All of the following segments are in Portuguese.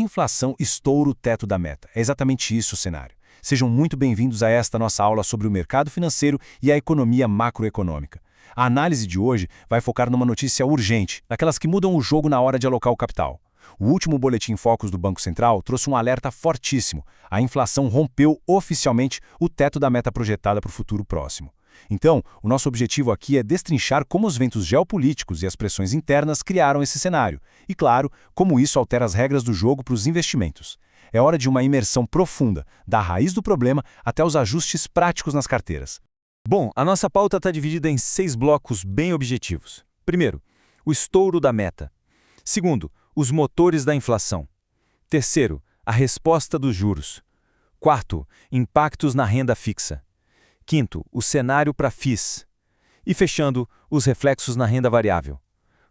inflação estoura o teto da meta. É exatamente isso o cenário. Sejam muito bem-vindos a esta nossa aula sobre o mercado financeiro e a economia macroeconômica. A análise de hoje vai focar numa notícia urgente, daquelas que mudam o jogo na hora de alocar o capital. O último boletim Focus do Banco Central trouxe um alerta fortíssimo. A inflação rompeu oficialmente o teto da meta projetada para o futuro próximo. Então, o nosso objetivo aqui é destrinchar como os ventos geopolíticos e as pressões internas criaram esse cenário. E, claro, como isso altera as regras do jogo para os investimentos. É hora de uma imersão profunda, da raiz do problema até os ajustes práticos nas carteiras. Bom, a nossa pauta está dividida em 6 blocos bem objetivos. Primeiro, o estouro da meta. Segundo, os motores da inflação. Terceiro, a resposta dos juros. Quarto, impactos na renda fixa. Quinto, o cenário para FIIs. E fechando, os reflexos na renda variável.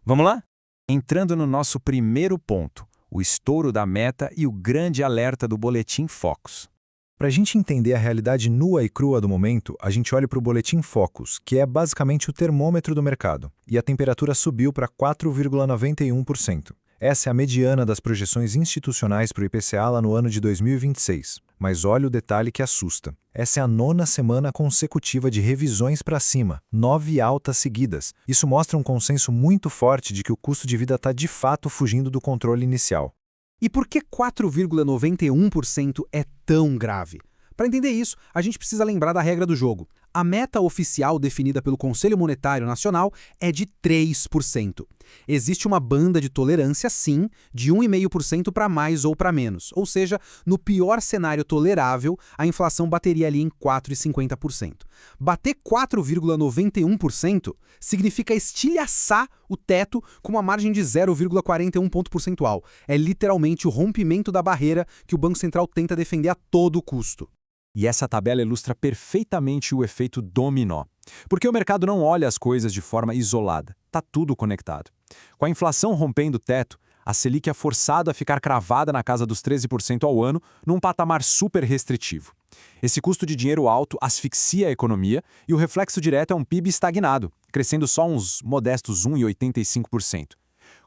Vamos lá? Entrando no nosso primeiro ponto, o estouro da meta e o grande alerta do boletim Focus. Para a gente entender a realidade nua e crua do momento, a gente olha para o boletim Focus, que é basicamente o termômetro do mercado, e a temperatura subiu para 4,91%. Essa é a mediana das projeções institucionais para o IPCA lá no ano de 2026. Mas olha o detalhe que assusta. Essa é a 9ª semana consecutiva de revisões para cima, 9 altas seguidas. Isso mostra um consenso muito forte de que o custo de vida está de fato fugindo do controle inicial. E por que 4,91% é tão grave? Para entender isso, a gente precisa lembrar da regra do jogo. A meta oficial definida pelo Conselho Monetário Nacional é de 3%. Existe uma banda de tolerância, sim, de 1,5% para mais ou para menos. Ou seja, no pior cenário tolerável, a inflação bateria ali em 4,50%. Bater 4,91% significa estilhaçar o teto com uma margem de 0,41 ponto percentual. É literalmente o rompimento da barreira que o Banco Central tenta defender a todo custo. E essa tabela ilustra perfeitamente o efeito dominó. Porque o mercado não olha as coisas de forma isolada. Está tudo conectado. Com a inflação rompendo o teto, a Selic é forçada a ficar cravada na casa dos 13% ao ano, num patamar super restritivo. Esse custo de dinheiro alto asfixia a economia e o reflexo direto é um PIB estagnado, crescendo só uns modestos 1,85%.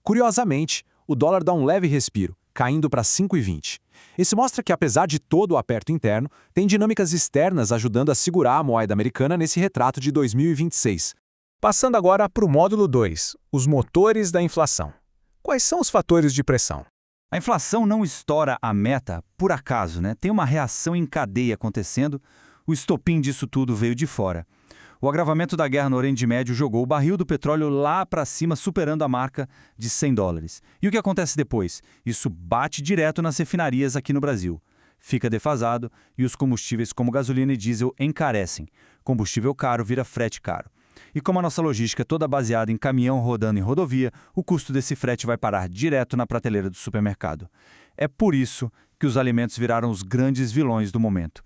Curiosamente, o dólar dá um leve respiro, caindo para 5,20. Isso mostra que, apesar de todo o aperto interno, tem dinâmicas externas ajudando a segurar a moeda americana nesse retrato de 2026. Passando agora para o módulo 2, os motores da inflação. Quais são os fatores de pressão? A inflação não estoura a meta por acaso, né? Tem uma reação em cadeia acontecendo, o estopim disso tudo veio de fora. O agravamento da guerra no Oriente Médio jogou o barril do petróleo lá para cima, superando a marca de $100. E o que acontece depois? Isso bate direto nas refinarias aqui no Brasil. Fica defasado e os combustíveis como gasolina e diesel encarecem. Combustível caro vira frete caro. E como a nossa logística é toda baseada em caminhão rodando em rodovia, o custo desse frete vai parar direto na prateleira do supermercado. É por isso que os alimentos viraram os grandes vilões do momento.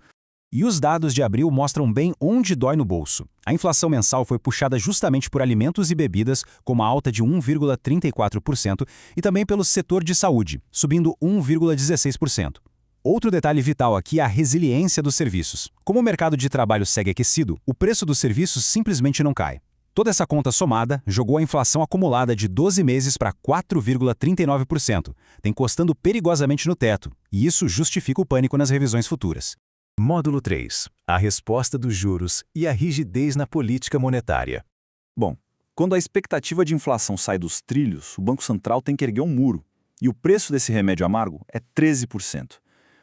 E os dados de abril mostram bem onde dói no bolso. A inflação mensal foi puxada justamente por alimentos e bebidas, com uma alta de 1,34%, e também pelo setor de saúde, subindo 1,16%. Outro detalhe vital aqui é a resiliência dos serviços. Como o mercado de trabalho segue aquecido, o preço dos serviços simplesmente não cai. Toda essa conta somada jogou a inflação acumulada de 12 meses para 4,39%, encostando perigosamente no teto, e isso justifica o pânico nas revisões futuras. Módulo 3. A resposta dos juros e a rigidez na política monetária. Bom, quando a expectativa de inflação sai dos trilhos, o Banco Central tem que erguer um muro. E o preço desse remédio amargo é 13%.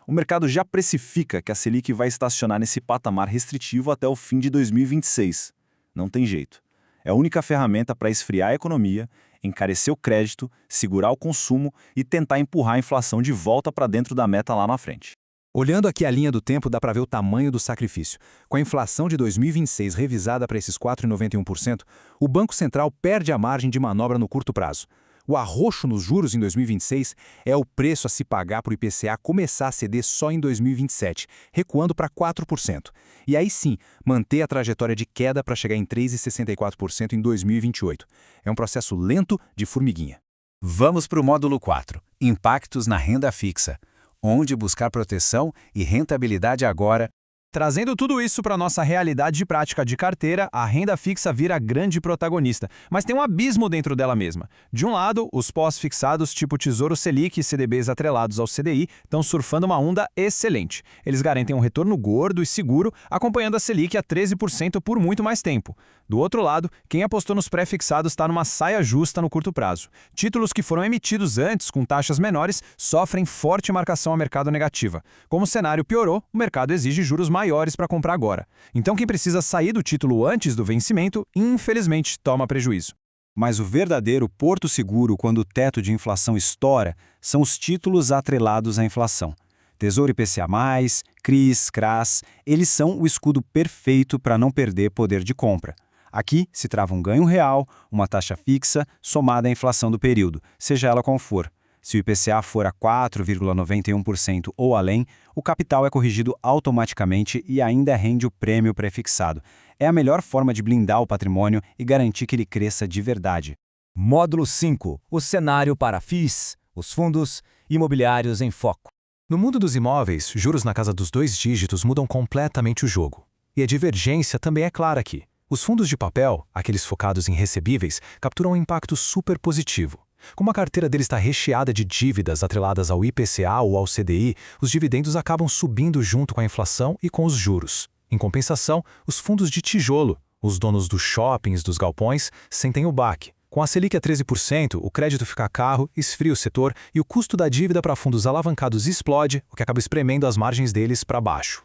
O mercado já precifica que a Selic vai estacionar nesse patamar restritivo até o fim de 2026. Não tem jeito. É a única ferramenta para esfriar a economia, encarecer o crédito, segurar o consumo e tentar empurrar a inflação de volta para dentro da meta lá na frente. Olhando aqui a linha do tempo, dá para ver o tamanho do sacrifício. Com a inflação de 2026 revisada para esses 4,91%, o Banco Central perde a margem de manobra no curto prazo. O arroxo nos juros em 2026 é o preço a se pagar para o IPCA começar a ceder só em 2027, recuando para 4%. E aí sim, manter a trajetória de queda para chegar em 3,64% em 2028. É um processo lento de formiguinha. Vamos para o módulo 4, impactos na renda fixa. Onde buscar proteção e rentabilidade agora. Trazendo tudo isso para a nossa realidade prática de carteira, a renda fixa vira a grande protagonista, mas tem um abismo dentro dela mesma. De um lado, os pós-fixados tipo Tesouro Selic e CDBs atrelados ao CDI estão surfando uma onda excelente. Eles garantem um retorno gordo e seguro, acompanhando a Selic a 13% por muito mais tempo. Do outro lado, quem apostou nos pré-fixados está numa saia justa no curto prazo. Títulos que foram emitidos antes com taxas menores sofrem forte marcação a mercado negativa. Como o cenário piorou, o mercado exige juros maiores para comprar agora. Então quem precisa sair do título antes do vencimento, infelizmente, toma prejuízo. Mas o verdadeiro porto seguro quando o teto de inflação estoura são os títulos atrelados à inflação. Tesouro IPCA+, CRIs, CRAS, eles são o escudo perfeito para não perder poder de compra. Aqui se trava um ganho real, uma taxa fixa, somada à inflação do período, seja ela qual for. Se o IPCA for a 4,91% ou além, o capital é corrigido automaticamente e ainda rende o prêmio prefixado. É a melhor forma de blindar o patrimônio e garantir que ele cresça de verdade. Módulo 5. O cenário para FIIs, os fundos imobiliários em foco. No mundo dos imóveis, juros na casa dos 2 dígitos mudam completamente o jogo. E a divergência também é clara aqui. Os fundos de papel, aqueles focados em recebíveis, capturam um impacto super positivo. Como a carteira deles está recheada de dívidas atreladas ao IPCA ou ao CDI, os dividendos acabam subindo junto com a inflação e com os juros. Em compensação, os fundos de tijolo, os donos dos shoppings, dos galpões, sentem o baque. Com a Selic a 13%, o crédito fica caro, esfria o setor e o custo da dívida para fundos alavancados explode, o que acaba espremendo as margens deles para baixo.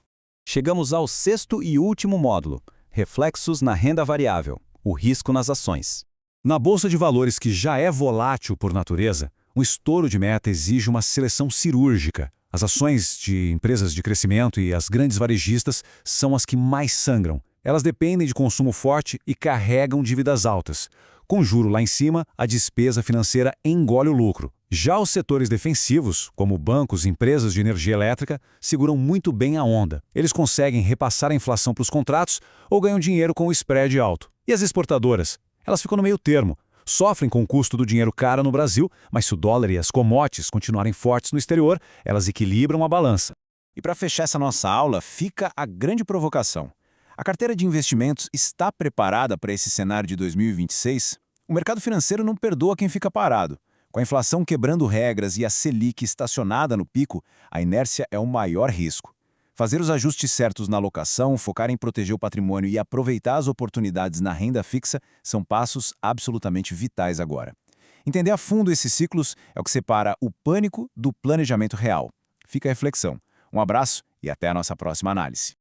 Chegamos ao 6º e último módulo. Reflexos na renda variável, o risco nas ações. Na bolsa de valores, que já é volátil por natureza, um estouro de meta exige uma seleção cirúrgica. As ações de empresas de crescimento e as grandes varejistas são as que mais sangram. Elas dependem de consumo forte e carregam dívidas altas. Com juro lá em cima, a despesa financeira engole o lucro. Já os setores defensivos, como bancos e empresas de energia elétrica, seguram muito bem a onda. Eles conseguem repassar a inflação para os contratos ou ganham dinheiro com o spread alto. E as exportadoras? Elas ficam no meio termo. Sofrem com o custo do dinheiro caro no Brasil, mas se o dólar e as commodities continuarem fortes no exterior, elas equilibram a balança. E para fechar essa nossa aula, fica a grande provocação. A carteira de investimentos está preparada para esse cenário de 2026? O mercado financeiro não perdoa quem fica parado. Com a inflação quebrando regras e a Selic estacionada no pico, a inércia é o maior risco. Fazer os ajustes certos na alocação, focar em proteger o patrimônio e aproveitar as oportunidades na renda fixa são passos absolutamente vitais agora. Entender a fundo esses ciclos é o que separa o pânico do planejamento real. Fica a reflexão. Um abraço e até a nossa próxima análise.